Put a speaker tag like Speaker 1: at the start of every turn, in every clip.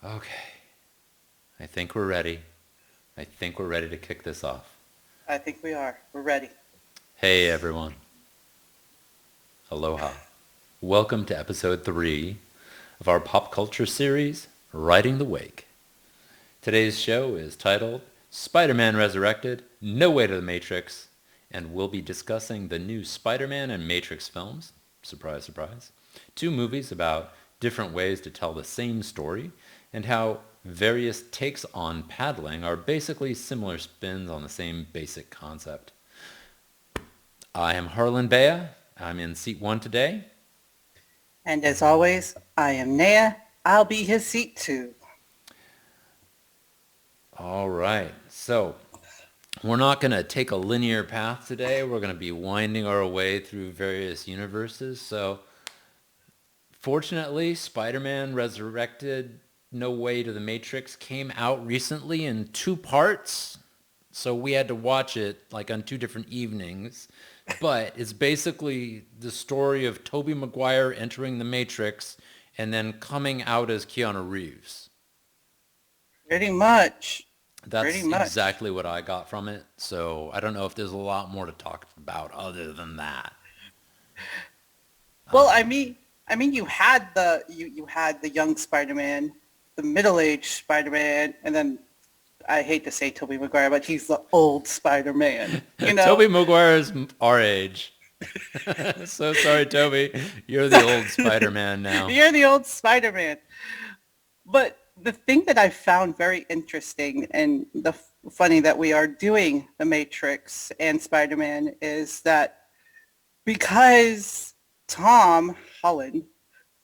Speaker 1: Okay, I think we're ready. I think we're ready to kick this off.
Speaker 2: I think we are. We're ready.
Speaker 1: Hey everyone, aloha. Welcome to episode 3 of our pop culture series, Riding the Wake. Today's show is titled Spider-Man Resurrected, No Way to the Matrix, and we'll be discussing the new Spider-Man and Matrix films. Surprise, surprise. Two movies about different ways to tell the same story and how various takes on paddling are basically similar spins on the same basic concept. I am Harlan Bea. I'm in seat 1 today.
Speaker 2: And as always, I am Naya. I'll be his seat too.
Speaker 1: All right. So, we're not going to take a linear path today. We're going to be winding our way through various universes. So, fortunately, Spider-Man Resurrected No Way to the Matrix came out recently in 2 parts. So we had to watch it like on 2 different evenings. But it's basically the story of Tobey Maguire entering the Matrix and then coming out as Keanu Reeves.
Speaker 2: Pretty much. Pretty
Speaker 1: That's
Speaker 2: much.
Speaker 1: exactly what I got from it. So I don't know if there's a lot more to talk about other than that.
Speaker 2: Well, I mean, you had the young Spider-Man, the middle-aged Spider-Man, and then I hate to say Tobey Maguire, but he's the old Spider-Man. You know,
Speaker 1: Tobey Maguire is our age. So sorry, Toby. You're the old Spider-Man now.
Speaker 2: you're the old Spider-Man. But the thing that I found very interesting and funny that we are doing the Matrix and Spider-Man is that because Tom Holland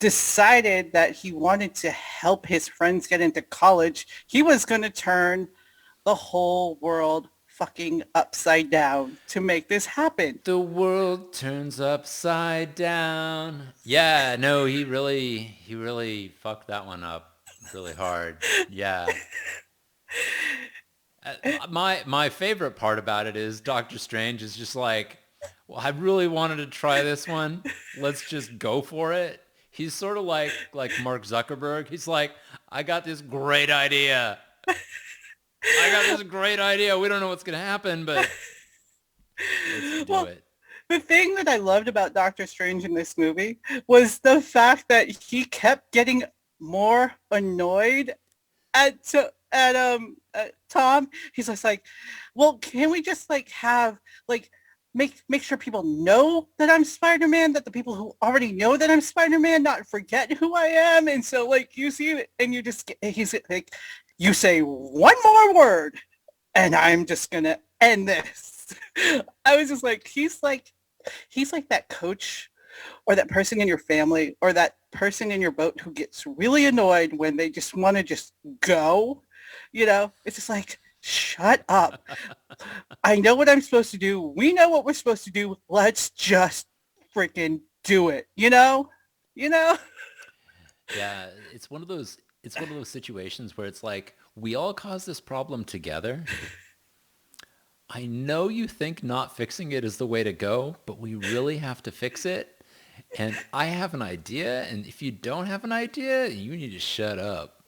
Speaker 2: decided that he wanted to help his friends get into college, he was going to turn the whole world fucking upside down to make this happen.
Speaker 1: The world turns upside down. Yeah, no, he really fucked that one up really hard. Yeah. My favorite part about it is Doctor Strange is just like, well, I really wanted to try this one. Let's just go for it. He's sort of like Mark Zuckerberg. He's like, I got this great idea. I got this great idea. We don't know what's gonna happen, but let's do
Speaker 2: Well,
Speaker 1: it.
Speaker 2: the thing that I loved about Doctor Strange in this movie was the fact that he kept getting more annoyed at Tom. He's just like, well, can we just like have like make sure people know that I'm Spider-Man, that the people who already know that I'm Spider-Man not forget who I am. And so like you see it and you just he's like, you say one more word and I'm just gonna end this. I was just like, he's like that coach or that person in your family or that person in your boat who gets really annoyed when they just want to just go. It's just like, shut up. I know what I'm supposed to do. We know what we're supposed to do. Let's just freaking do it. You know?
Speaker 1: Yeah, it's one of those situations where it's like we all cause this problem together. I know you think not fixing it is the way to go, but we really have to fix it. And I have an idea, and if you don't have an idea, you need to shut up.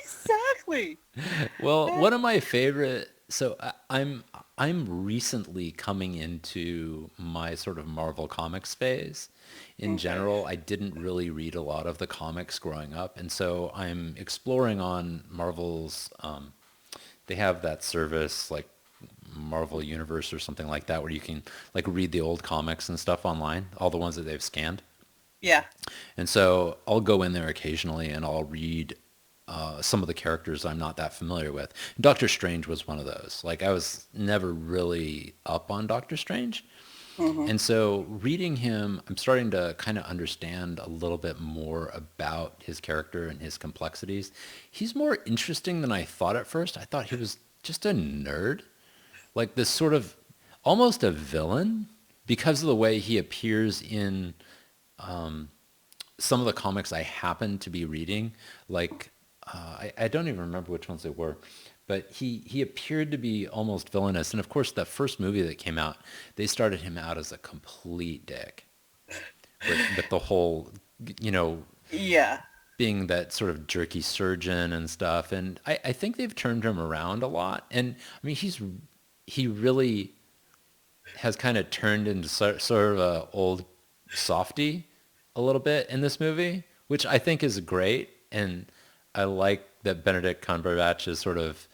Speaker 2: Exactly.
Speaker 1: Well,
Speaker 2: That-
Speaker 1: one of my favorite. I'm recently coming into my sort of Marvel Comics phase. In
Speaker 2: Okay.
Speaker 1: general, I didn't really read a lot of the comics growing up, and so I'm exploring on Marvel's. They have that service like Marvel Universe or something like that, where you can like read the old comics and stuff online, all the ones that they've scanned.
Speaker 2: Yeah.
Speaker 1: And so I'll go in there occasionally and I'll read some of the characters I'm not that familiar with. Doctor Strange was one of those. Like I was never really up on Doctor Strange.
Speaker 2: Hmm.
Speaker 1: And so reading him, I'm starting to kind of understand a little bit more about his character and his complexities. He's more interesting than I thought at first. I thought he was just a nerd, like this sort of almost a villain because of the way he appears in some of the comics I happen to be reading, like I don't even remember which ones they were, but he appeared to be almost villainous. And of course, the first movie that came out, they started him out as a complete dick. with the whole, you know,
Speaker 2: Yeah.
Speaker 1: being that sort of jerky surgeon and stuff. And I think they've turned him around a lot. And I mean, he really has kind of turned into sort of a old softy a little bit in this movie, which I think is great. And I like that Benedict Cumberbatch is sort of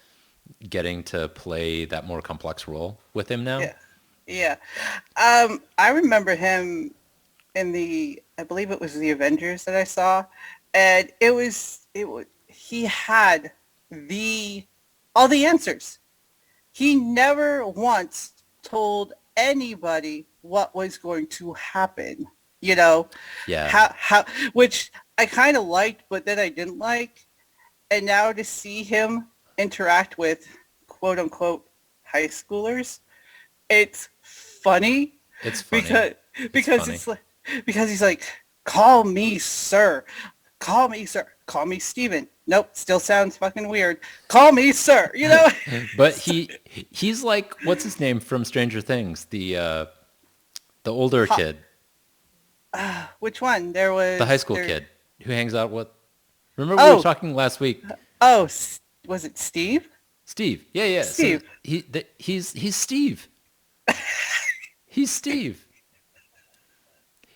Speaker 1: getting to play that more complex role with him now.
Speaker 2: Yeah. Yeah. I remember him in I believe it was the Avengers that I saw, and he had all the answers. He never once told anybody what was going to happen. You know,
Speaker 1: Yeah.
Speaker 2: which I kind of liked, but then I didn't like. And now to see him interact with quote unquote high schoolers, it's funny
Speaker 1: It's funny.
Speaker 2: because
Speaker 1: It's
Speaker 2: because
Speaker 1: funny.
Speaker 2: it's like because he's like, call me sir, call me sir, call me Steven. Nope, still sounds fucking weird. Call me sir, you know.
Speaker 1: But he's like, what's his name from Stranger Things? The older
Speaker 2: Ha,
Speaker 1: kid,
Speaker 2: which one?
Speaker 1: the high school kid who hangs out with. Remember we were
Speaker 2: Oh,
Speaker 1: talking last week.
Speaker 2: was it Steve?
Speaker 1: Steve. Yeah, yeah. So
Speaker 2: Steve.
Speaker 1: he's Steve. He's Steve.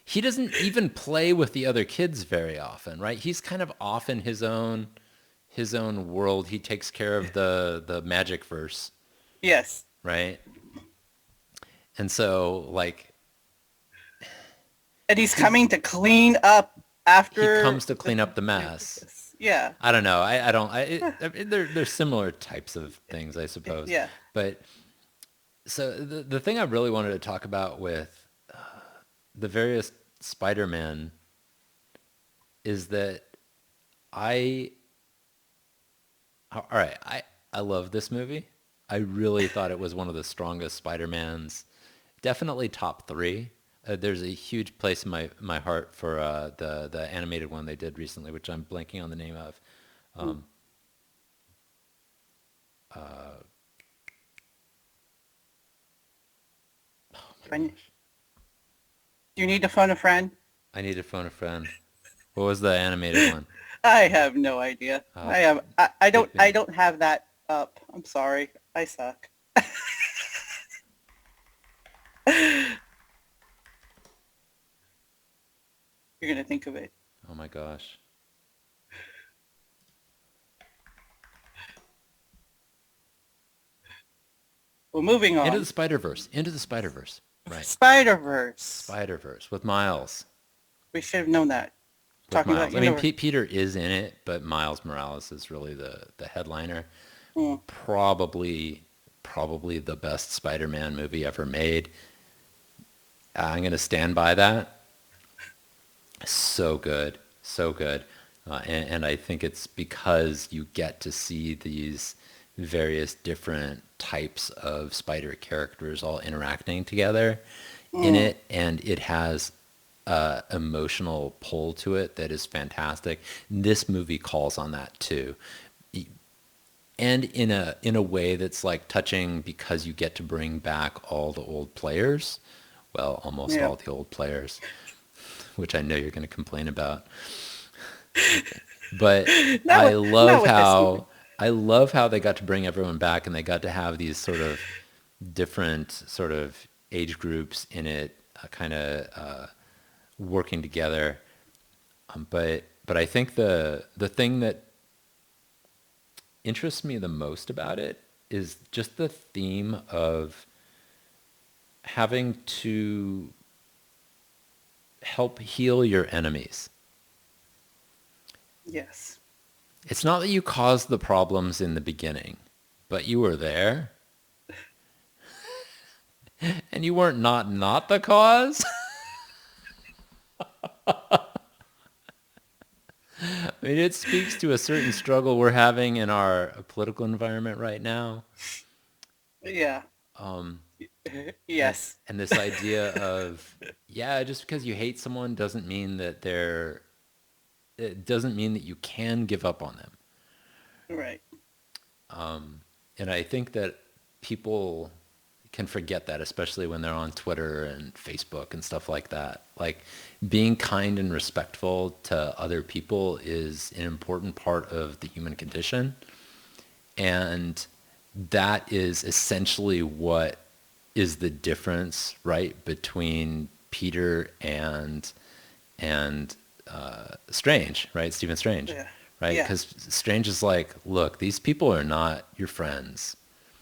Speaker 1: He doesn't even play with the other kids very often, right? He's kind of off in his own world. He takes care of the magic verse,
Speaker 2: Yes.
Speaker 1: right? And so like
Speaker 2: And he's coming to clean up
Speaker 1: he
Speaker 2: after
Speaker 1: comes to clean up the mess.
Speaker 2: yeah.
Speaker 1: I don't know. I don't. They're similar types of things, I suppose.
Speaker 2: Yeah.
Speaker 1: But so the thing I really wanted to talk about with the various Spider-Man is that I all right, I love this movie. I really thought it was one of the strongest Spider-Mans. Definitely top three. There's a huge place in my heart for the animated one they did recently, which I'm blanking on the name of. Um,
Speaker 2: Do you need to phone a friend?
Speaker 1: I need to phone a friend. What was the animated one?
Speaker 2: I have no idea.
Speaker 1: Uh,
Speaker 2: I don't have that up. I'm sorry. I suck. You're gonna think of it.
Speaker 1: oh my gosh.
Speaker 2: Well, moving
Speaker 1: Into
Speaker 2: on.
Speaker 1: the Spider-Verse. Into the Spider-Verse. Right.
Speaker 2: Spider-Verse.
Speaker 1: Spider-Verse with Miles.
Speaker 2: We should have known that.
Speaker 1: With
Speaker 2: Talking about
Speaker 1: Miles. I mean,
Speaker 2: universe.
Speaker 1: Peter is in it, but Miles Morales is really the headliner.
Speaker 2: Mm.
Speaker 1: Probably the best Spider-Man movie ever made. I'm going to stand by that. So good. So good. And I think it's because you get to see these various different types of spider characters all interacting together in
Speaker 2: Mm.
Speaker 1: it, and it has emotional pull to it that is fantastic. This movie calls on that too, and in a way that's like touching because you get to bring back all the old players. Well, almost
Speaker 2: Yeah.
Speaker 1: all the old players, which I know you're going to complain about. But
Speaker 2: Not with, not with this movie.
Speaker 1: I love how they got to bring everyone back and they got to have these sort of different sort of age groups in it, kind of working together. But I think the thing that interests me the most about it is just the theme of having to help heal your enemies.
Speaker 2: Yes.
Speaker 1: It's not that you caused the problems in the beginning, but you were there. And you weren't not the cause. I mean, it speaks to a certain struggle we're having in our political environment right now.
Speaker 2: Yeah.
Speaker 1: Um, and,
Speaker 2: Yes.
Speaker 1: and this idea of, yeah, just because you hate someone doesn't mean that it doesn't mean that you can give up on them.
Speaker 2: Right.
Speaker 1: And I think that people can forget that, especially when they're on Twitter and Facebook and stuff like that. Like, being kind and respectful to other people is an important part of the human condition. And that is essentially what is the difference, right, between Peter and Strange, right? Stephen Strange,
Speaker 2: Yeah.
Speaker 1: right?
Speaker 2: Yeah.
Speaker 1: Because Strange is like, look, these people are not your friends.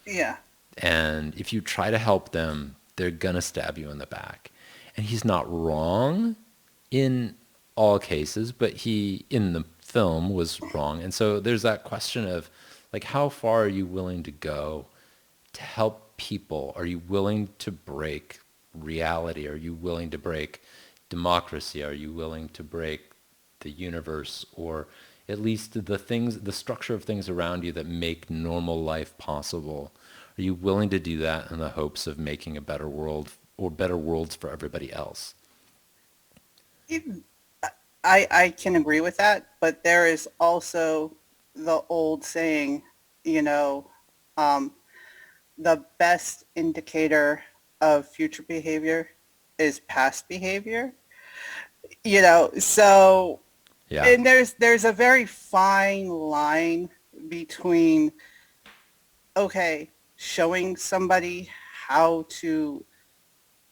Speaker 2: Yeah.
Speaker 1: And if you try to help them, they're going to stab you in the back. And he's not wrong in all cases, but he, in the film, was wrong. And so there's that question of, like, how far are you willing to go to help people? Are you willing to break reality? Are you willing to break democracy? Are you willing to break the universe, or at least the things, the structure of things around you that make normal life possible? Are you willing to do that in the hopes of making a better world or better worlds for everybody else?
Speaker 2: Even- I can agree with that, but there is also the old saying, you know, um, the best indicator of future behavior is past behavior. So
Speaker 1: Yeah.
Speaker 2: and there's a very fine line between, okay, showing somebody how to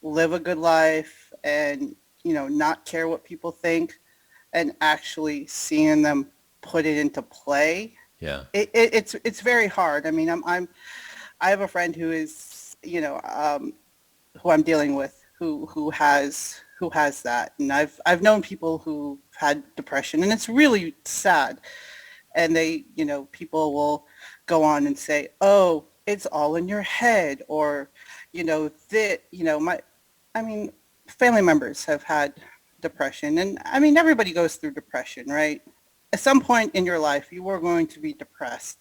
Speaker 2: live a good life and not care what people think, and actually seeing them put it into play.
Speaker 1: Yeah.
Speaker 2: It's very hard. I mean, I have a friend who is who I'm dealing with who has that, and I've known people who had depression, and it's really sad. And people will go on and say, oh, it's all in your head, or that my I mean, family members have had depression, and I mean, everybody goes through depression, right? At some point in your life you are going to be depressed.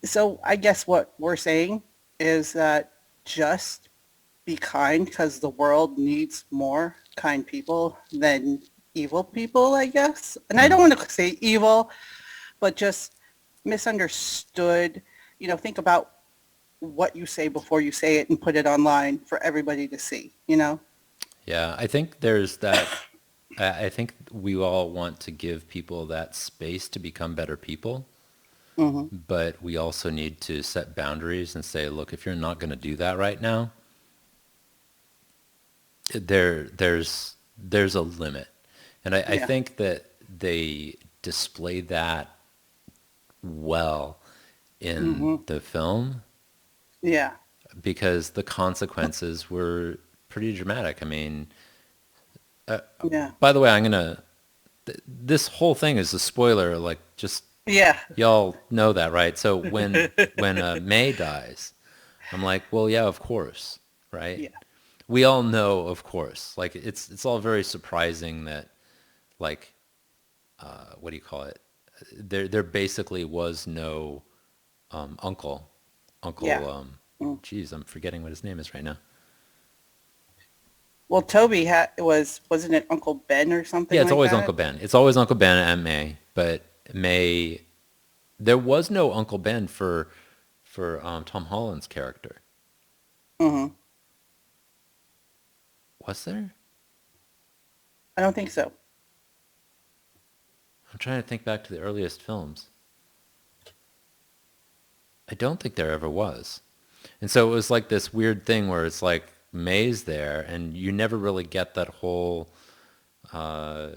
Speaker 2: So I guess what we're saying is that just be kind, because the world needs more kind people than evil people, I guess. And I don't want to say evil, but just misunderstood. Think about what you say before you say it and put it online for everybody to see.
Speaker 1: Yeah. I think there's that. I think we all want to give people that space to become better people,
Speaker 2: Hmm.
Speaker 1: but we also need to set boundaries and say, look, if you're not going to do that right now, there's a limit. And I
Speaker 2: Yeah.
Speaker 1: think that they display that well in
Speaker 2: Hmm.
Speaker 1: the film,
Speaker 2: Yeah.
Speaker 1: because the consequences were pretty dramatic. I mean,
Speaker 2: Yeah.
Speaker 1: by the way, this whole thing is a spoiler, like, just
Speaker 2: Yeah.
Speaker 1: y'all know that, right? So when May dies, I'm like, well, yeah, of course, right?
Speaker 2: Yeah.
Speaker 1: We all know, of course. Like, it's all very surprising that, like, what do you call it? There basically was no uncle.
Speaker 2: Yeah.
Speaker 1: Uncle,
Speaker 2: Mm.
Speaker 1: geez, I'm forgetting what his name is right now.
Speaker 2: Well, Toby wasn't it Uncle Ben or
Speaker 1: Yeah,
Speaker 2: something
Speaker 1: it's
Speaker 2: like
Speaker 1: always
Speaker 2: that?
Speaker 1: Uncle Ben. It's always Uncle Ben and May. But May, there was no Uncle Ben for Tom Holland's character.
Speaker 2: Hmm.
Speaker 1: Was there?
Speaker 2: I don't think so.
Speaker 1: I'm trying to think back to the earliest films. I don't think there ever was. And so it was like this weird thing where it's like May's there, and you never really get that whole uh,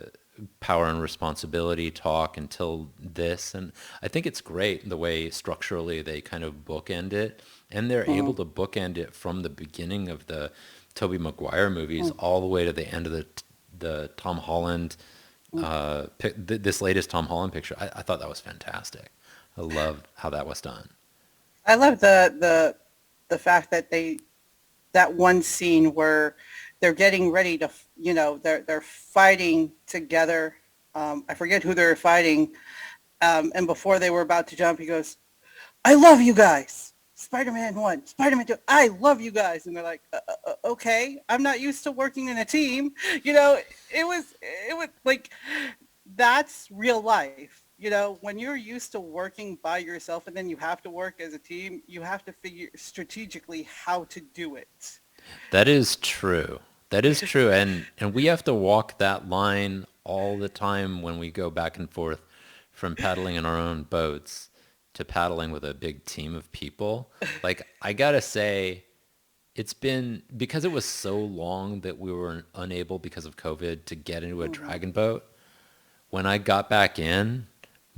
Speaker 1: power and responsibility talk until this. And I think it's great the way structurally they kind of bookend it, and they're able
Speaker 2: Hmm.
Speaker 1: to bookend it from the beginning of the Tobey Maguire movies all the way to the end of the Tom Holland, this latest Tom Holland picture. I thought that was fantastic. I loved how that was done.
Speaker 2: I love the fact that that one scene where they're getting ready to, they're fighting together. I forget who they're fighting. And before they were about to jump, he goes, "I love you guys. Spider-Man 1, Spider-Man 2, I love you guys." And they're like, okay, I'm not used to working in a team. You know, it was like, that's real life. when you're used to working by yourself and then you have to work as a team, you have to figure strategically how to do it.
Speaker 1: That is true. That is true. And we have to walk that line all the time when we go back and forth from paddling in our own boats to paddling with a big team of people. Like, I gotta say, it's been because it was so long that we were unable because of COVID to get into a
Speaker 2: Hmm.
Speaker 1: dragon boat. When I got back in,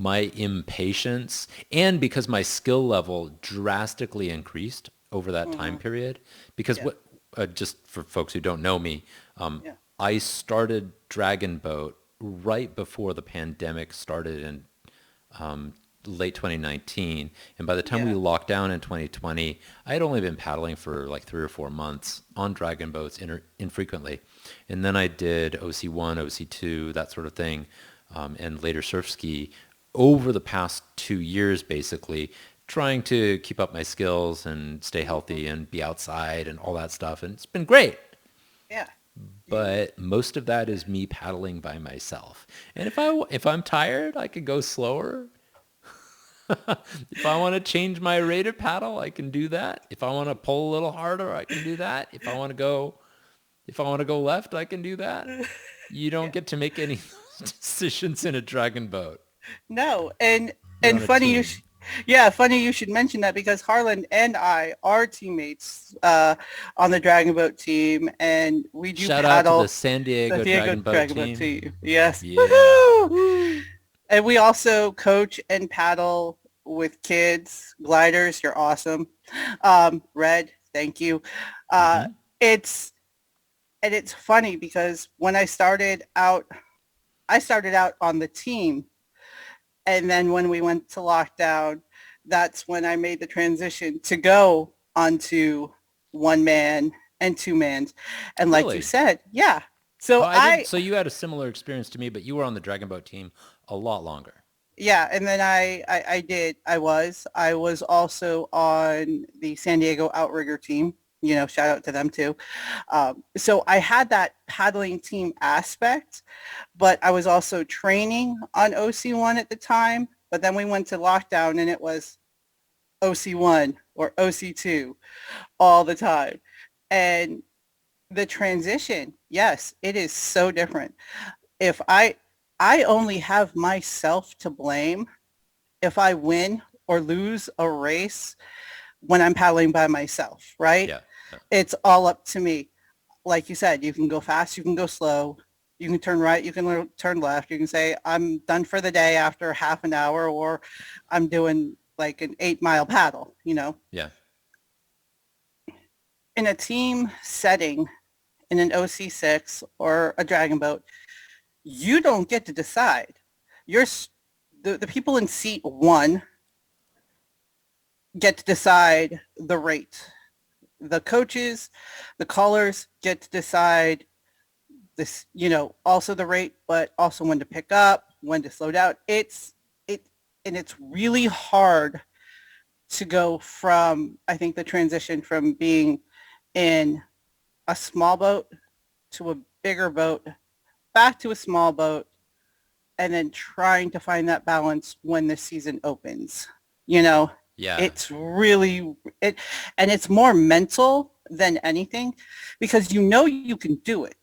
Speaker 1: my impatience and because my skill level drastically increased over that time
Speaker 2: Hmm.
Speaker 1: period, because
Speaker 2: Yeah.
Speaker 1: what just for folks who don't know me,
Speaker 2: Yeah.
Speaker 1: I started Dragon Boat right before the pandemic started in late 2019. And by the time we
Speaker 2: Yeah.
Speaker 1: locked down in 2020, I had only been paddling for like 3 or 4 months on dragon boats infrequently. And then I did OC1, OC2, that sort of thing, and later surf ski over the past 2 years, basically, trying to keep up my skills and stay
Speaker 2: Hmm.
Speaker 1: healthy and be outside and all that stuff. And it's been great.
Speaker 2: Yeah. You.
Speaker 1: But most of that is me paddling by myself. And if I'm tired, I could go slower. If I want to change my rate of paddle, I can do that. If I want to pull a little harder, I can do that. If I want to go left, I can do that. You don't
Speaker 2: Yeah.
Speaker 1: get to make any decisions in a dragon boat.
Speaker 2: No, and
Speaker 1: You're on a
Speaker 2: funny
Speaker 1: team.
Speaker 2: yeah, funny you should mention that because Harlan and I are teammates on the Dragon Boat team, and we do
Speaker 1: Shout out to the
Speaker 2: paddle
Speaker 1: San
Speaker 2: the
Speaker 1: Diego
Speaker 2: Diego
Speaker 1: Dragon Boat
Speaker 2: Dragon Boat
Speaker 1: team.
Speaker 2: team. Yes,
Speaker 1: Yeah.
Speaker 2: woohoo!
Speaker 1: Woo.
Speaker 2: And we also coach and paddle with kids, gliders. You're awesome. Red, thank you. Uh,
Speaker 1: Hmm.
Speaker 2: it's and it's funny because when I started out on the team. And then when we went to lockdown, that's when I made the transition to go onto one man and two mans. And like you
Speaker 1: Really?
Speaker 2: said, yeah.
Speaker 1: Oh,
Speaker 2: So
Speaker 1: I didn't.
Speaker 2: I,
Speaker 1: So you had a similar experience to me, but you were on the Dragon Boat team a lot longer.
Speaker 2: yeah. And then I was also on the San Diego Outrigger team, shout out to them too. So I had that paddling team aspect, but I was also training on OC1 at the time. But then we went to lockdown and it was OC1 or OC2 all the time. And the transition, yes, it is so different. If I only have myself to blame if I win or lose a race when I'm paddling by myself, right?
Speaker 1: Yeah. Yeah.
Speaker 2: It's all up to me. Like you said, you can go fast, you can go slow, you can turn right, you can turn left. You can say, I'm done for the day after half an hour, or I'm doing like an 8 mile paddle.
Speaker 1: Yeah.
Speaker 2: In a team setting, in an OC6 or a dragon boat, you don't get to decide. You're the people in seat one get to decide the rate. The coaches, the callers get to decide this, also the rate, but also when to pick up, when to slow down. And it's really hard to go from, I think the transition from being in a small boat to a bigger boat, back to a small boat, and then trying to find that balance when the season opens. You know,
Speaker 1: Yeah.
Speaker 2: it's really it, and it's more mental than anything because you can do it,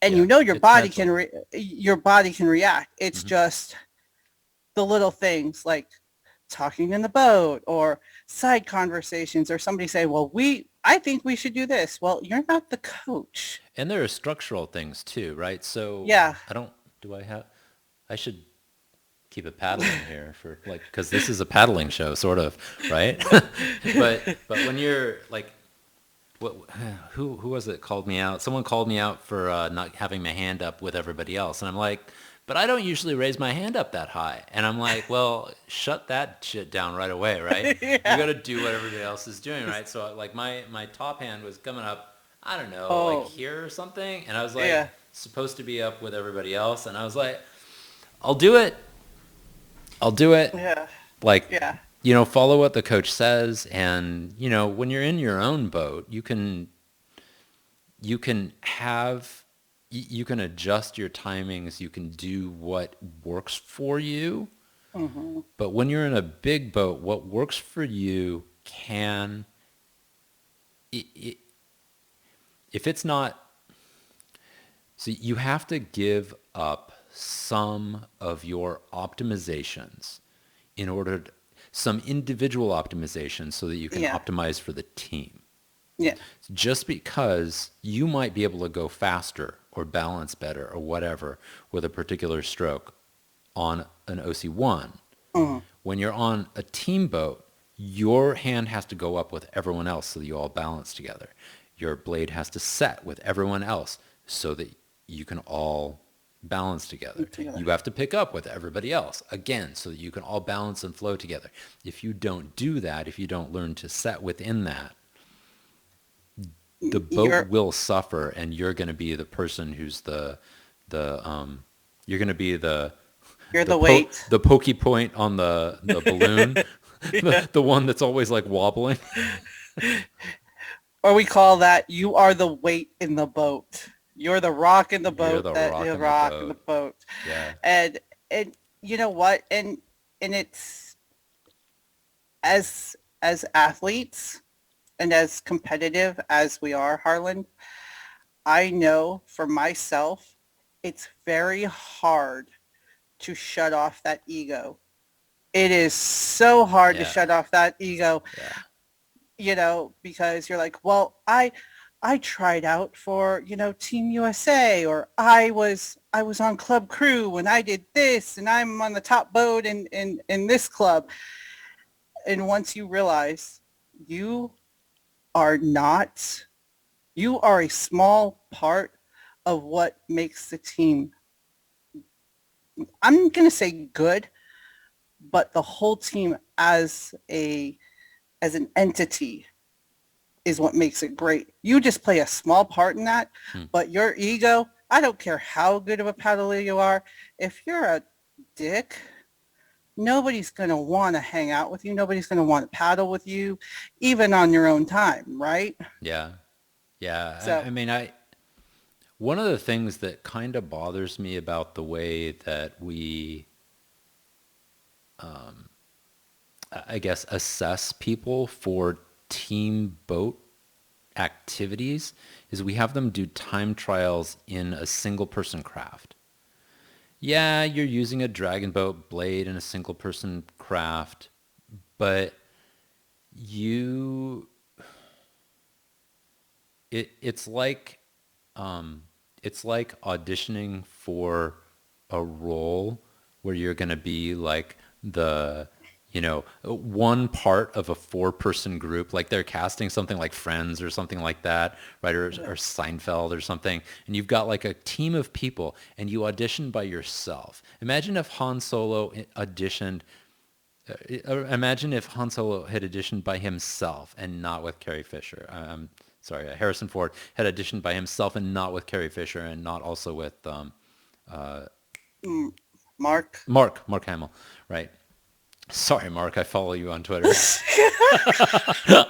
Speaker 2: and
Speaker 1: Yeah.
Speaker 2: your
Speaker 1: It's
Speaker 2: body
Speaker 1: mental.
Speaker 2: your body can react. It's
Speaker 1: Hmm.
Speaker 2: just the little things like talking in the boat or side conversations or somebody say, well, I think we should do this. Well, you're not the coach.
Speaker 1: And there are structural things too, right? So
Speaker 2: Yeah.
Speaker 1: I don't, do I have, I should keep it paddling here for like, because this is a paddling show, sort of, right? But when you're like, what, who was it called me out? Someone called me out for not having my hand up with everybody else. And I'm like, but I don't usually raise my hand up that high. And I'm like, well, shut that shit down right away, right? You got
Speaker 2: Yeah.
Speaker 1: to do what everybody else is doing, right? So like my top hand was coming up, I don't know, like
Speaker 2: Oh,
Speaker 1: here or something. And I was like
Speaker 2: yeah.
Speaker 1: supposed to be up with everybody else. And I was like, I'll do it. I'll do it.
Speaker 2: Yeah.
Speaker 1: Like,
Speaker 2: Yeah.
Speaker 1: follow what the coach says. And, when you're in your own boat, you can you can adjust your timings. You can do what works for you.
Speaker 2: Mm-hmm.
Speaker 1: But when you're in a big boat, what works for you can, I if it's not, so you have to give up some of your optimizations in order to, some individual optimizations so that you can
Speaker 2: Yeah.
Speaker 1: optimize for the team.
Speaker 2: Yeah.
Speaker 1: Just because you might be able to go faster or balance better or whatever with a particular stroke on an OC1,
Speaker 2: Mm-hmm.
Speaker 1: when you're on a team boat, your hand has to go up with everyone else so that you all balance together. Your blade has to set with everyone else so that you can all balance together.
Speaker 2: Together.
Speaker 1: You have to pick up with everybody else, again, so that you can all balance and flow together. If you don't do that, if you don't learn to set within that, the boat
Speaker 2: You're
Speaker 1: will suffer, and you're going to be the person who's you're going to be
Speaker 2: you're the weight.
Speaker 1: the pokey point on the balloon,
Speaker 2: Yeah.
Speaker 1: the one that's always like wobbling.
Speaker 2: Or we call that you are the weight in the boat. You're the rock in the
Speaker 1: You're
Speaker 2: boat
Speaker 1: the
Speaker 2: that
Speaker 1: rock
Speaker 2: you
Speaker 1: in the
Speaker 2: rock in the
Speaker 1: boat.
Speaker 2: boat.
Speaker 1: Yeah.
Speaker 2: And you know what? And it's as athletes and as competitive as we are, Harlan, I know for myself it's very hard to shut off that ego. It is so hard to
Speaker 1: Yeah.
Speaker 2: shut off that ego,
Speaker 1: Yeah.
Speaker 2: because you're like, well, I tried out for, Team USA, or I was on Club Crew and I did this and I'm on the top boat in this club. And once you realize you are not, you are a small part of what makes the team, I'm going to say good, but the whole team as an entity is what makes it great. You just play a small part in that,
Speaker 1: Hmm.
Speaker 2: but your ego, I don't care how good of a paddler you are, if you're a dick, nobody's going to want to hang out with you. Nobody's going to want to paddle with you, even on your own time, right?
Speaker 1: Yeah. Yeah.
Speaker 2: So,
Speaker 1: One of the things that kind of bothers me about the way that we, I guess, assess people for team boat activities is we have them do time trials in a single person craft. Yeah, you're using a dragon boat blade in a single person craft, but you, it's like, it's like auditioning for a role where you're going to be like one part of a four-person group, like they're casting something like Friends or something like that, right? Or Seinfeld or something. And you've got like a team of people and you audition by yourself. Imagine if Han Solo auditioned, imagine if Han Solo had auditioned by himself and not with Carrie Fisher. Sorry, Harrison Ford had auditioned by himself and not with Carrie Fisher and not also with
Speaker 2: mm, Mark.
Speaker 1: Mark Hamill, right? Sorry, Mark, I follow you on Twitter.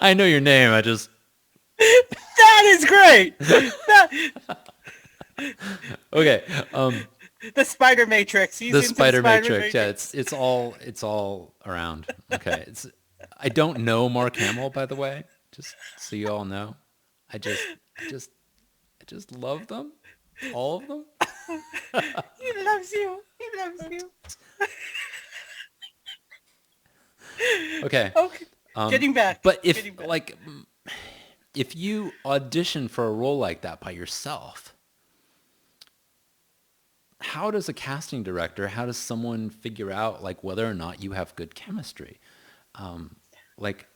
Speaker 1: I know your name.
Speaker 2: That is great.
Speaker 1: Okay.
Speaker 2: The Spider Matrix. He's
Speaker 1: The
Speaker 2: into
Speaker 1: Spider
Speaker 2: the Spider
Speaker 1: Matrix. Yeah,
Speaker 2: Matrix.
Speaker 1: it's all around. Okay. I don't know Mark Hamill, by the way, just so you all know. I just I just I just love them, all of them.
Speaker 2: He loves you. He loves you.
Speaker 1: Okay.
Speaker 2: Okay. Getting back.
Speaker 1: But
Speaker 2: Getting back.
Speaker 1: if you audition for a role like that by yourself, how does a casting director, how does someone figure out like whether or not you have good chemistry? Like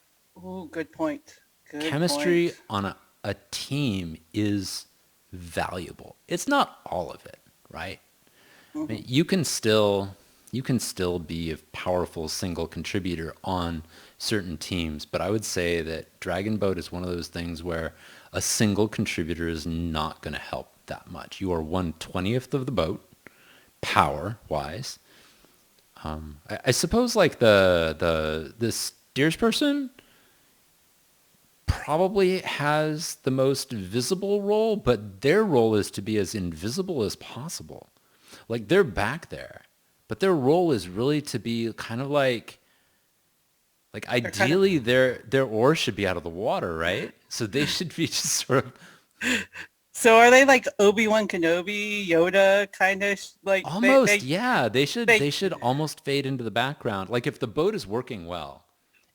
Speaker 2: Oh, good point. Good
Speaker 1: chemistry
Speaker 2: point.
Speaker 1: on a team is valuable. It's not all of it, right? I mean, you can still be a powerful single contributor on certain teams, but I would say that Dragon Boat is one of those things where a single contributor is not going to help that much. You are 1/20th of the boat, power wise. I suppose like the steers person probably has the most visible role, but their role is to be as invisible as possible. Like they're back there, but their role is really to be kind of like
Speaker 2: They're kind of
Speaker 1: ideally their oars should be out of the water, right? So they should be just sort of
Speaker 2: so are they like Obi-Wan Kenobi, Yoda kind of like
Speaker 1: almost, yeah,
Speaker 2: they
Speaker 1: they should almost fade into the background. Like if the boat is working well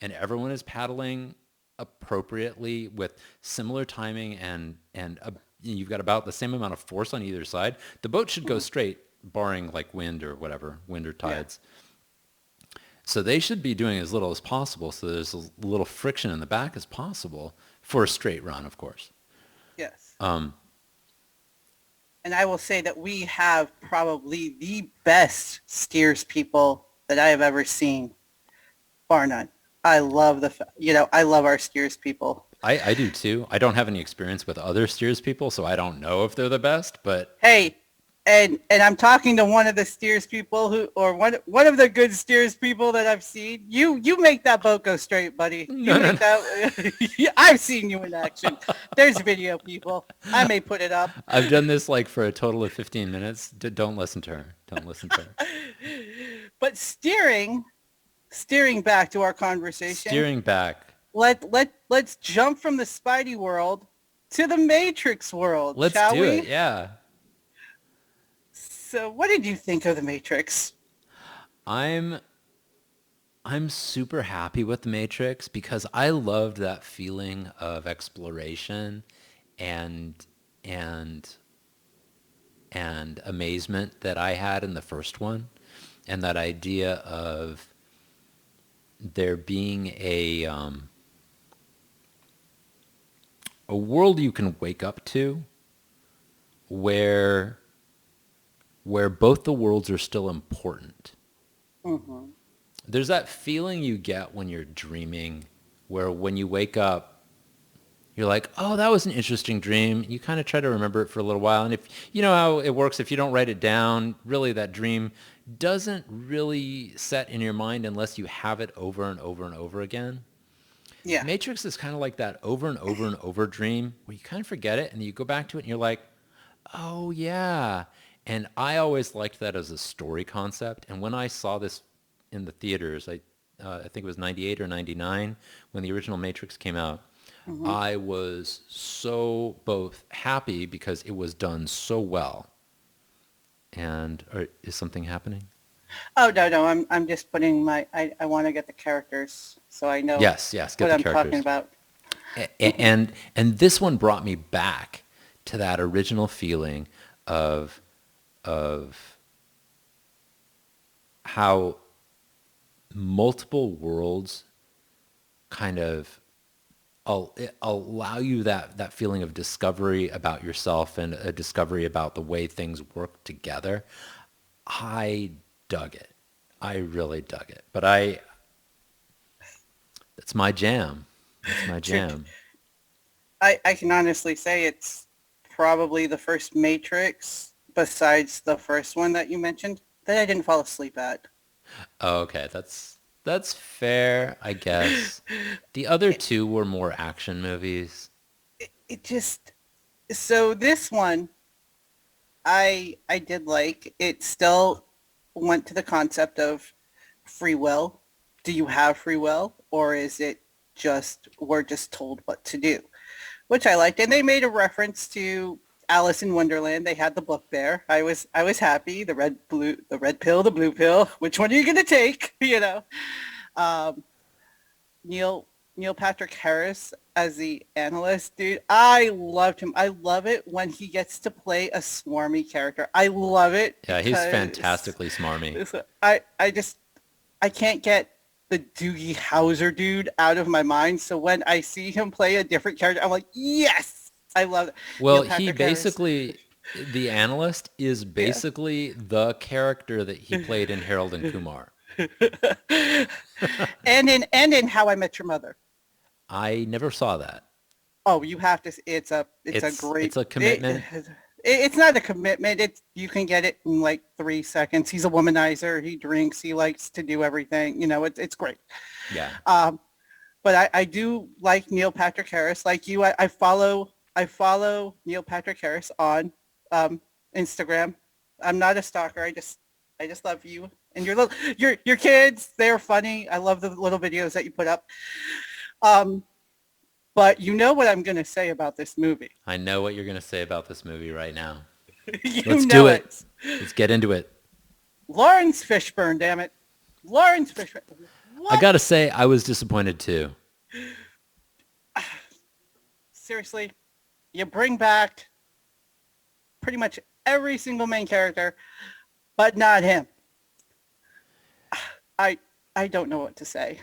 Speaker 1: and everyone is paddling appropriately with similar timing and you've got about the same amount of force on either side, the boat should go straight, barring like wind or whatever, wind or
Speaker 2: yeah.
Speaker 1: tides. So they should be doing as little as possible so there's a little friction in the back as possible for a straight run, of course.
Speaker 2: Yes.
Speaker 1: Um,
Speaker 2: And I will say that we have probably the best steers people that I have ever seen, bar none. I love I love our steers people.
Speaker 1: I do too. I don't have any experience with other steers people, so I don't know if they're the best, but
Speaker 2: Hey, and I'm talking to one of the steers people one of the good steers people that I've seen. You make that boat go straight, buddy.
Speaker 1: no, no, no.
Speaker 2: That. I've seen you in action. There's video, people. I may put it up.
Speaker 1: I've done this like for a total of 15 minutes. Don't listen to her. Don't listen to her.
Speaker 2: But steering back to our conversation.
Speaker 1: Steering back.
Speaker 2: Let's jump from the Spidey world to the Matrix world,
Speaker 1: Let's
Speaker 2: shall
Speaker 1: do
Speaker 2: we?
Speaker 1: it. Yeah.
Speaker 2: So what did you think of the Matrix?
Speaker 1: I'm super happy with The Matrix because I loved that feeling of exploration and and and amazement that I had in the first one, and that idea of there being a world you can wake up to where both the worlds are still important.
Speaker 2: Mm-hmm.
Speaker 1: There's that feeling you get when you're dreaming where when you wake up, you're like, oh, that was an interesting dream. You kind of try to remember it for a little while. And if you know how it works, if you don't write it down, really that dream doesn't really set in your mind unless you have it over and over and over again.
Speaker 2: Yeah.
Speaker 1: Matrix is kind of like that over and over and over dream where you kind of forget it and you go back to it and you're like, oh, yeah. And I always liked that as a story concept. And when I saw this in the theaters, I think it was 98 or 99 when the original Matrix came out,
Speaker 2: Mm-hmm.
Speaker 1: I was so both happy because it was done so well. And is something happening?
Speaker 2: Oh no, I'm just putting I want to get the characters so I know
Speaker 1: Yes, get
Speaker 2: what
Speaker 1: the
Speaker 2: I'm
Speaker 1: characters.
Speaker 2: talking about.
Speaker 1: And this one brought me back to that original feeling of how multiple worlds kind of allow you that feeling of discovery about yourself and a discovery about the way things work together. I dug it. I really dug it. But that's my jam. That's my jam.
Speaker 2: I can honestly say it's probably the first Matrix, besides the first one that you mentioned, that I didn't fall asleep at.
Speaker 1: Oh, okay, that's fair, I guess. The other two were more action movies.
Speaker 2: It just, so this one, I did like. It still went to the concept of free will. Do you have free will, or is it just we're just told what to do? Which I liked, and they made a reference to Alice in Wonderland. They had the book there. I was happy. The red pill, the blue pill. Which one are you gonna take? You know, Neil Patrick Harris as the analyst, dude. I loved him. I love it when he gets to play a smarmy character. I love it.
Speaker 1: Yeah, he's fantastically smarmy.
Speaker 2: I can't get the Doogie Howser dude out of my mind. So when I see him play a different character, I'm like, yes, I love it.
Speaker 1: Well,
Speaker 2: Neil Patrick
Speaker 1: he basically, the analyst is
Speaker 2: Yeah.
Speaker 1: basically the character that he played in Harold and Kumar.
Speaker 2: and in How I Met Your Mother.
Speaker 1: I never saw that.
Speaker 2: Oh, you have to. It's a great.
Speaker 1: It's a commitment.
Speaker 2: It's not a commitment. You can get it in like 3 seconds. He's a womanizer. He drinks. He likes to do everything. You know, it's great.
Speaker 1: Yeah.
Speaker 2: But I do like Neil Patrick Harris. Like you, I follow Neil Patrick Harris on Instagram. I'm not a stalker. I just love you And your kids, they're funny. I love the little videos that you put up. Um, but you know what I'm going to say about this movie.
Speaker 1: I know what you're going to say about this movie right now.
Speaker 2: You
Speaker 1: Let's do
Speaker 2: know
Speaker 1: it.
Speaker 2: it.
Speaker 1: Let's get into it.
Speaker 2: Lawrence Fishburne, damn it. Lawrence Fishburne.
Speaker 1: I
Speaker 2: What?
Speaker 1: got to say, I was disappointed too.
Speaker 2: Seriously, you bring back pretty much every single main character, but not him. I don't know what to say.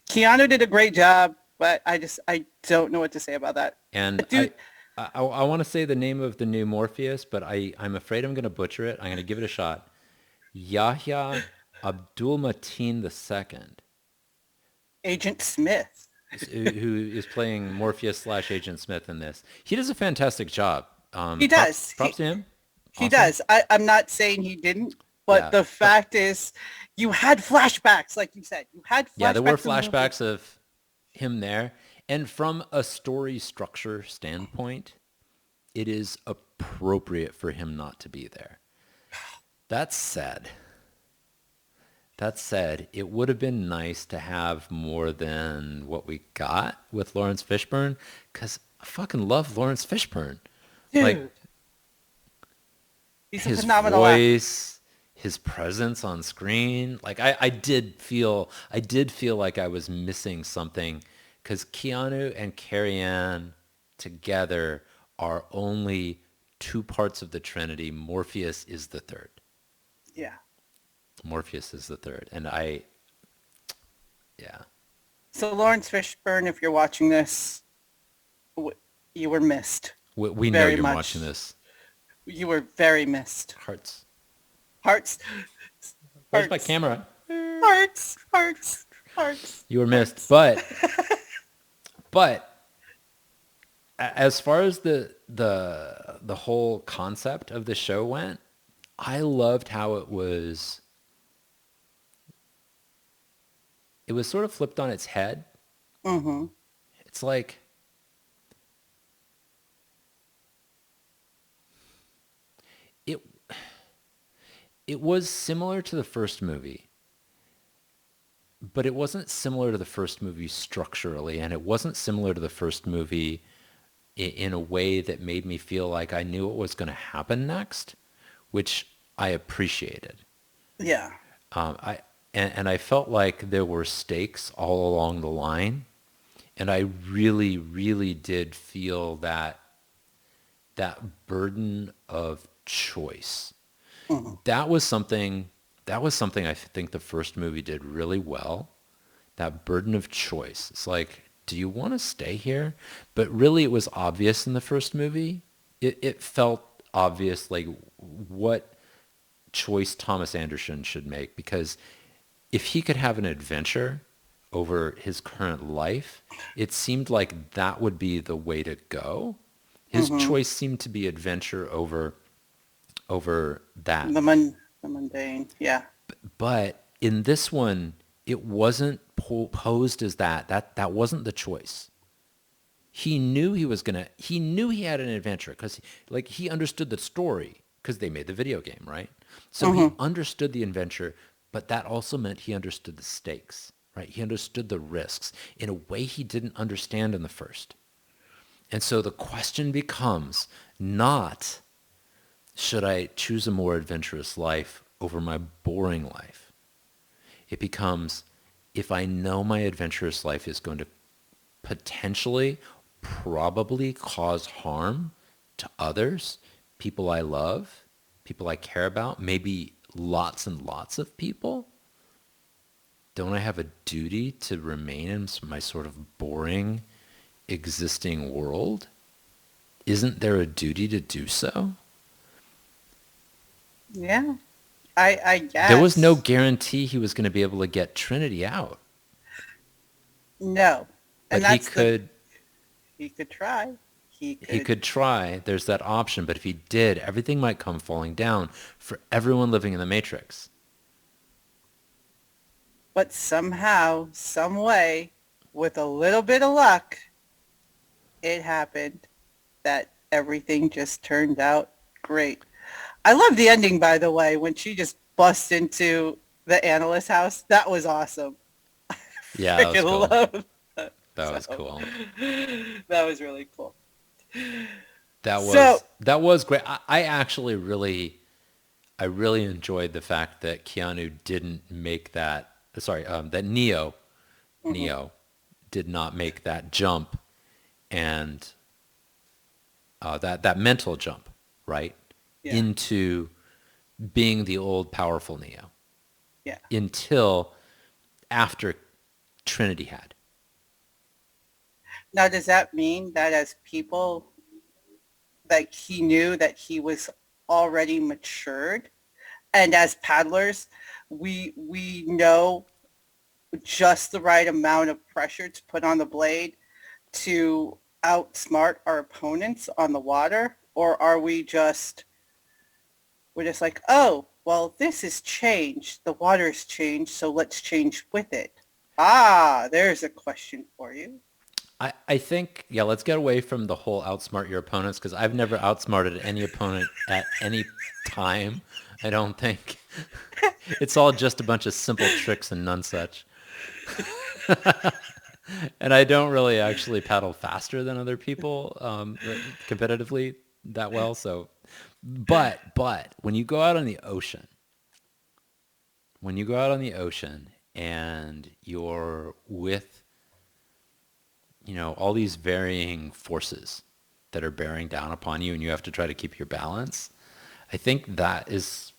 Speaker 2: Keanu did a great job, but I don't know what to say about that.
Speaker 1: And
Speaker 2: Dude,
Speaker 1: I want to say the name of the new Morpheus, but I'm afraid I'm going to butcher it. I'm going to give it a shot. Yahya Abdul-Mateen II,
Speaker 2: Agent Smith.
Speaker 1: who is playing Morpheus/Agent Smith in this. He does a fantastic job.
Speaker 2: He does.
Speaker 1: Props to him.
Speaker 2: He
Speaker 1: Awesome.
Speaker 2: does. I'm not saying he didn't, but
Speaker 1: Yeah,
Speaker 2: the fact is, you had flashbacks, like you said. You had flashbacks.
Speaker 1: Yeah, there were
Speaker 2: in the movie.
Speaker 1: flashbacks of him there. And from a story structure standpoint, it is appropriate for him not to be there. That said, it would have been nice to have more than what we got with Lawrence Fishburne, because I fucking love Lawrence Fishburne.
Speaker 2: Dude,
Speaker 1: Like,
Speaker 2: he's a
Speaker 1: his
Speaker 2: phenomenal actor.
Speaker 1: voice, his presence on screen. Like, I did feel like I was missing something, because Keanu and Carrie Ann together are only two parts of the Trinity. Morpheus is the third.
Speaker 2: Yeah.
Speaker 1: Morpheus is the third. And yeah.
Speaker 2: So Lawrence Fishburne, if you're watching this, you were missed.
Speaker 1: We know
Speaker 2: Very
Speaker 1: you're
Speaker 2: much.
Speaker 1: watching this.
Speaker 2: You were very missed.
Speaker 1: Hearts.
Speaker 2: Hearts.
Speaker 1: Where's my camera?
Speaker 2: Hearts.
Speaker 1: You were missed. But as far as the whole concept of the show went, I loved how it was sort of flipped on its head.
Speaker 2: Mm-hmm.
Speaker 1: It's like it was similar to the first movie, but it wasn't similar to the first movie structurally, and it wasn't similar to the first movie in a way that made me feel like I knew what was going to happen next, which I appreciated.
Speaker 2: Yeah.
Speaker 1: I felt like there were stakes all along the line, and I really, really did feel that burden of choice. Mm-hmm. That was something I think the first movie did really well. That burden of choice. It's like, do you want to stay here? But really, it was obvious in the first movie. It felt obvious, like, what choice Thomas Anderson should make, because if he could have an adventure over his current life, it seemed like that would be the way to go. His choice seemed to be adventure over that.
Speaker 2: The mundane, yeah.
Speaker 1: But in this one, it wasn't posed as that. That wasn't the choice. He knew he had an adventure, because he understood the story, because they made the video game, right? So he understood the adventure, but that also meant he understood the stakes, right? He understood the risks in a way he didn't understand in the first. And so the question becomes not, should I choose a more adventurous life over my boring life? It becomes, if I know my adventurous life is going to potentially, probably cause harm to others, people I love, people I care about, maybe lots and lots of people, don't I have a duty to remain in my sort of boring existing world? Isn't there a duty to do so?
Speaker 2: Yeah, I guess.
Speaker 1: There was no guarantee he was going to be able to get Trinity out.
Speaker 2: No.
Speaker 1: But he could
Speaker 2: try. He
Speaker 1: could try. There's that option. But if he did, everything might come falling down for everyone living in the Matrix.
Speaker 2: But somehow, some way, with a little bit of luck, it happened that everything just turned out great. I love the ending, by the way, when she just busts into the analyst house. That was awesome.
Speaker 1: Yeah, that was
Speaker 2: Freaking
Speaker 1: cool.
Speaker 2: love that.
Speaker 1: That was
Speaker 2: So
Speaker 1: cool.
Speaker 2: that was really cool.
Speaker 1: That
Speaker 2: So,
Speaker 1: was great. I really enjoyed the fact that Keanu didn't make that. Sorry, that
Speaker 2: mhm,
Speaker 1: Neo did not make that jump and that mental jump, right,
Speaker 2: yeah,
Speaker 1: into being the old powerful Neo
Speaker 2: yeah.
Speaker 1: until after Trinity had.
Speaker 2: Now, does that mean that as people, that he knew that he was already matured, and as paddlers, we know just the right amount of pressure to put on the blade to outsmart our opponents on the water, or are we're just like, oh, well, this has changed. The water's changed, so let's change with it. Ah, there's a question for you.
Speaker 1: I think, yeah, let's get away from the whole outsmart your opponents because I've never outsmarted any opponent at any time. I don't think. It's all just a bunch of simple tricks and none such. And I don't really actually paddle faster than other people competitively that well. So, but when you go out on the ocean, when you go out on the ocean and you're with, all these varying forces that are bearing down upon you and you have to try to keep your balance, I think that is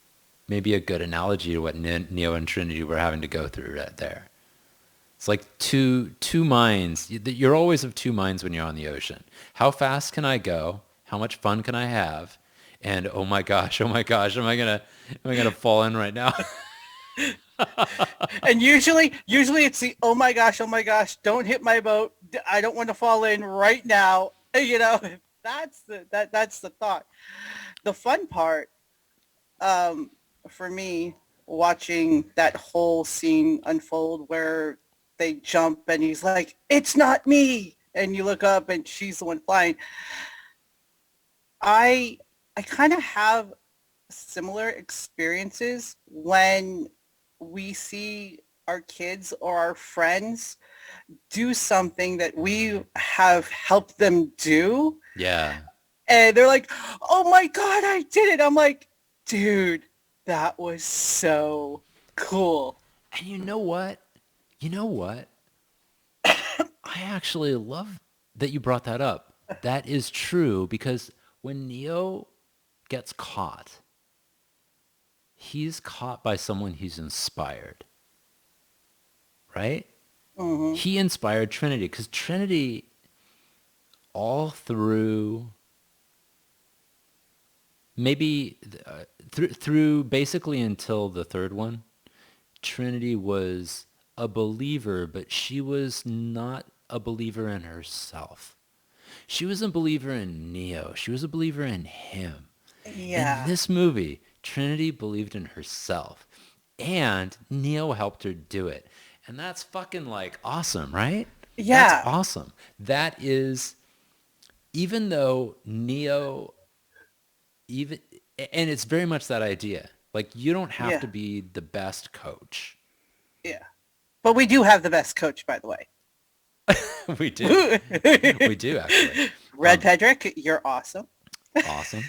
Speaker 1: maybe a good analogy to what Neo and Trinity were having to go through right there. It's like two minds. You're always of two minds when you're on the ocean. How fast can I go? How much fun can I have? And oh my gosh, am I gonna fall in right now?
Speaker 2: And usually it's the oh my gosh, don't hit my boat. I don't want to fall in right now. You know, that's the thought. The fun part, um, for me, watching that whole scene unfold where they jump and he's like, "It's not me," and you look up and she's the one flying. I I kind of have similar experiences when we see our kids or our friends do something that we have helped them do,
Speaker 1: Yeah.
Speaker 2: and they're like, "Oh my god, I did it." I'm like, "Dude, that was so cool."
Speaker 1: And you know what? You know what? I actually love that you brought that up. That is true because when Neo gets caught, he's caught by someone he's inspired, right?
Speaker 2: Hmm.
Speaker 1: He inspired Trinity because Trinity all through maybe through basically until the third one, Trinity was a believer, but she was not a believer in herself. She was a believer in Neo. She was a believer in him. In
Speaker 2: Yeah.
Speaker 1: this movie, Trinity believed in herself, and Neo helped her do it. And that's fucking like awesome, right? That's
Speaker 2: Yeah.
Speaker 1: awesome. That is, even though Neo, even, and it's very much that idea. Like, you don't have
Speaker 2: Yeah.
Speaker 1: to be the best coach.
Speaker 2: Yeah. But we do have the best coach, by the way.
Speaker 1: We do. We do, actually.
Speaker 2: Red Pedrick, you're awesome.
Speaker 1: Awesome.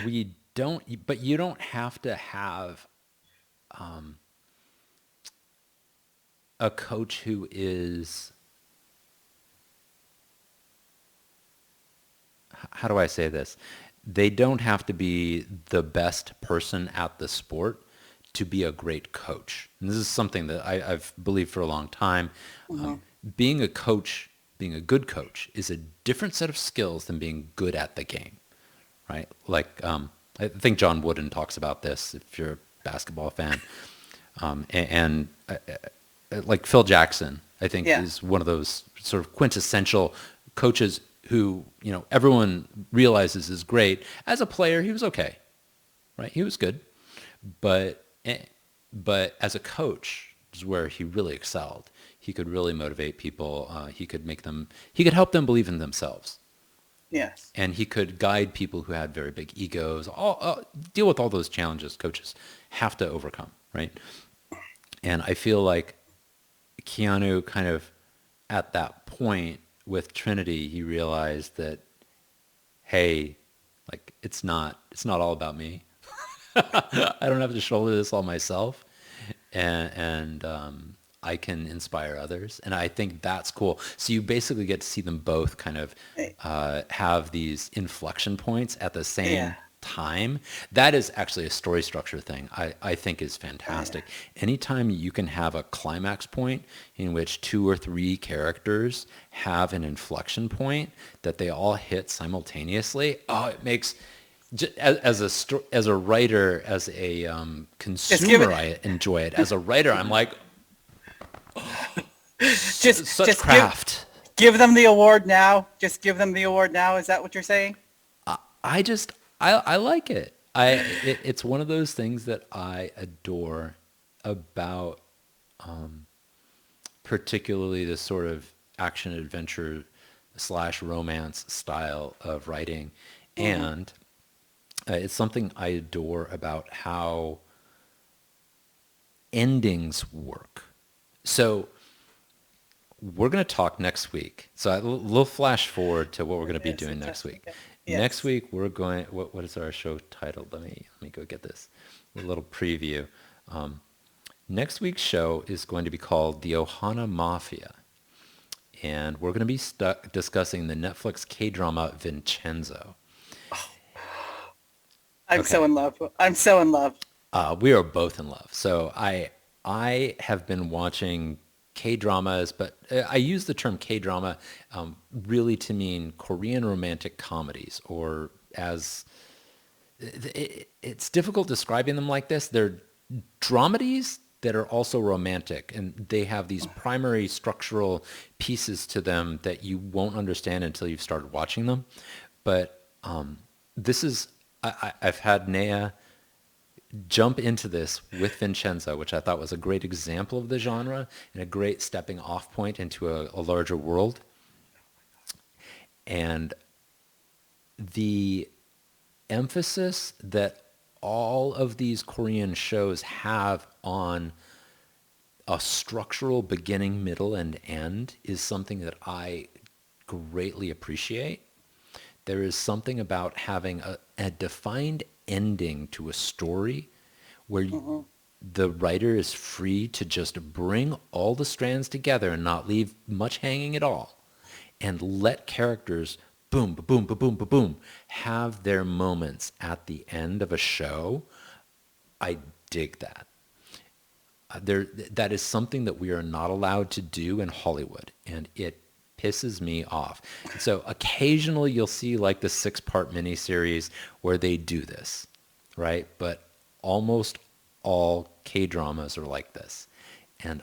Speaker 1: We don't, but you don't have to have a coach who is, how do I say this? They don't have to be the best person at the sport to be a great coach. And this is something that I've believed for a long time.
Speaker 2: Hmm.
Speaker 1: Being a coach, being a good coach, is a different set of skills than being good at the game, right? Like, I think John Wooden talks about this if you're a basketball fan. Like Phil Jackson, I think,
Speaker 2: Yeah.
Speaker 1: is one of those sort of quintessential coaches who, everyone realizes is great. As a player, he was okay, right? He was good. But, but as a coach is where he really excelled. He could really motivate people. He could help them believe in themselves.
Speaker 2: Yes.
Speaker 1: And he could guide people who had very big egos, deal with all those challenges coaches have to overcome, right? And I feel like Keanu kind of at that point with Trinity, he realized that, hey, like it's not all about me. I don't have to shoulder this all myself, and I can inspire others, and I think that's cool. So you basically get to see them both kind of
Speaker 2: Eh,
Speaker 1: have these inflection points at the
Speaker 2: Yeah.
Speaker 1: same time. That is actually a story structure thing I think is
Speaker 2: Yeah.
Speaker 1: fantastic. Anytime you can have a climax point in which two or three characters have an inflection point that they all hit simultaneously, oh, it makes as a writer, as a
Speaker 2: Just give
Speaker 1: consumer,
Speaker 2: it.
Speaker 1: I enjoy it. As a writer, I'm like, such
Speaker 2: Just give
Speaker 1: craft.
Speaker 2: them the award now. Just give them the award now. Is that what you're saying?
Speaker 1: I just I like it. It's one of those things that I adore about particularly this sort of action adventure slash romance style of writing,
Speaker 2: Hmm.
Speaker 1: and it's something I adore about how endings work. So we're going to talk next week. So a little flash forward to what we're going to be
Speaker 2: Yes.
Speaker 1: doing next week.
Speaker 2: Okay.
Speaker 1: Next
Speaker 2: Yes.
Speaker 1: week we're going. What is our show titled? Let me go get this. A little preview. Next week's show is going to be called The Ohana Mafia, and we're going to be discussing the Netflix K-drama Vincenzo.
Speaker 2: I'm so
Speaker 1: Okay,
Speaker 2: in love. I'm so in love.
Speaker 1: we are both in love. So I have been watching K-dramas, but I use the term K-drama really to mean Korean romantic comedies, or as it's difficult describing them like this. They're dramedies that are also romantic, and they have these primary structural pieces to them that you won't understand until you've started watching them. But this is I've had Naya jump into this with Vincenzo, which I thought was a great example of the genre and a great stepping off point into a larger world. And the emphasis that all of these Korean shows have on a structural beginning, middle, and end is something that I greatly appreciate. There is something about having a defined ending to a story where
Speaker 2: Hmm.
Speaker 1: the writer is free to just bring all the strands together and not leave much hanging at all, and let characters boom, boom, boom, boom, boom, boom, have their moments at the end of a show. I dig that. That is something that we are not allowed to do in Hollywood, and it pisses me off. And so occasionally you'll see like the 6-part miniseries where they do this, right? But almost all K-dramas are like this, and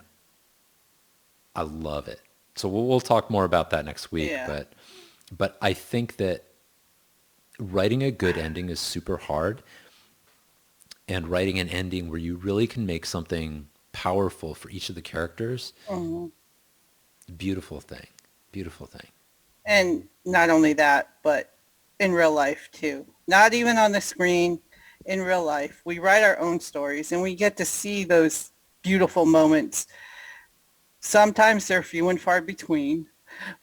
Speaker 1: I love it. So we'll talk more about that next week,
Speaker 2: Yeah.
Speaker 1: but I think that writing a good ending is super hard, and writing an ending where you really can make something powerful for each of the characters,
Speaker 2: Hmm.
Speaker 1: beautiful thing. Beautiful thing.
Speaker 2: And not only that, but in real life too. Not even on the screen. In real life, we write our own stories, and we get to see those beautiful moments. Sometimes they're few and far between,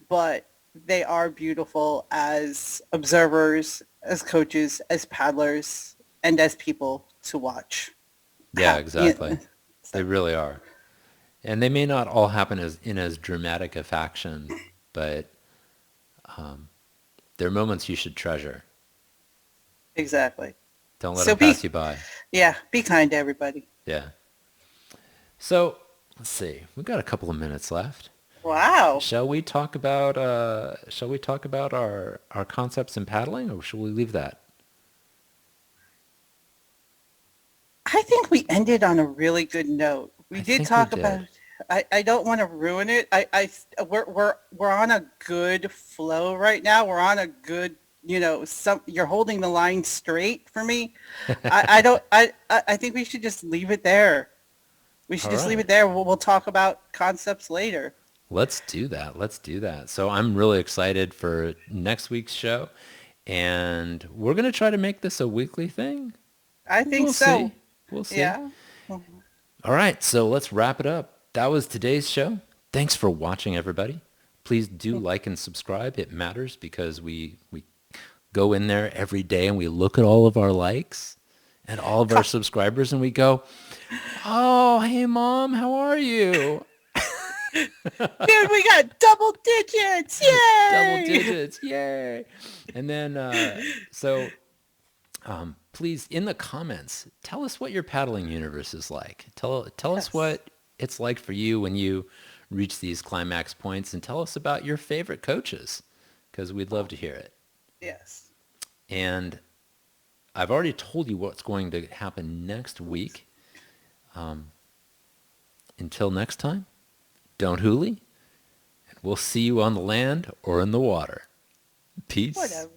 Speaker 2: but they are beautiful as observers, as coaches, as paddlers, and as people to watch.
Speaker 1: Yeah,
Speaker 2: Yeah.
Speaker 1: exactly. They
Speaker 2: So,
Speaker 1: really are. And they may not all happen as dramatic a fashion, but they're moments you should treasure.
Speaker 2: exactly.
Speaker 1: Don't let
Speaker 2: So
Speaker 1: them pass you by.
Speaker 2: be kind to everybody.
Speaker 1: Yeah. So let's see. We've got a couple of minutes left.
Speaker 2: Wow.
Speaker 1: Shall we talk about our concepts in paddling, or shall we leave that?
Speaker 2: I think we ended on a really good note. We
Speaker 1: I
Speaker 2: did
Speaker 1: think we
Speaker 2: talk about,
Speaker 1: did.
Speaker 2: I don't want to ruin it. We're on a good flow right now. We're on a good, you're holding the line straight for me. I don't, I think we should just leave it there. We should
Speaker 1: All
Speaker 2: just leave
Speaker 1: right.
Speaker 2: it there. We'll talk about concepts later.
Speaker 1: Let's do that. Let's do that. So I'm really excited for next week's show, and we're going to try to make this a weekly thing.
Speaker 2: I think
Speaker 1: We'll
Speaker 2: so.
Speaker 1: see. We'll see.
Speaker 2: Yeah.
Speaker 1: All right, so let's wrap it up. That was today's show. Thanks for watching, everybody. Please do like and subscribe. It matters because we go in there every day and we look at all of our likes and all of our subscribers and we go, oh, hey, Mom, how are you?
Speaker 2: Dude, we got double digits!
Speaker 1: Double
Speaker 2: Yay!
Speaker 1: digits, yay! And then, please, in the comments, tell us what your paddling universe is like. Tell us
Speaker 2: Yes.
Speaker 1: what it's like for you when you reach these climax points, and tell us about your favorite coaches, because we'd love to hear it.
Speaker 2: Yes.
Speaker 1: And I've already told you what's going to happen next week. Until next time, don't hoolie, and we'll see you on the land or in the water. Peace.
Speaker 2: Whatever.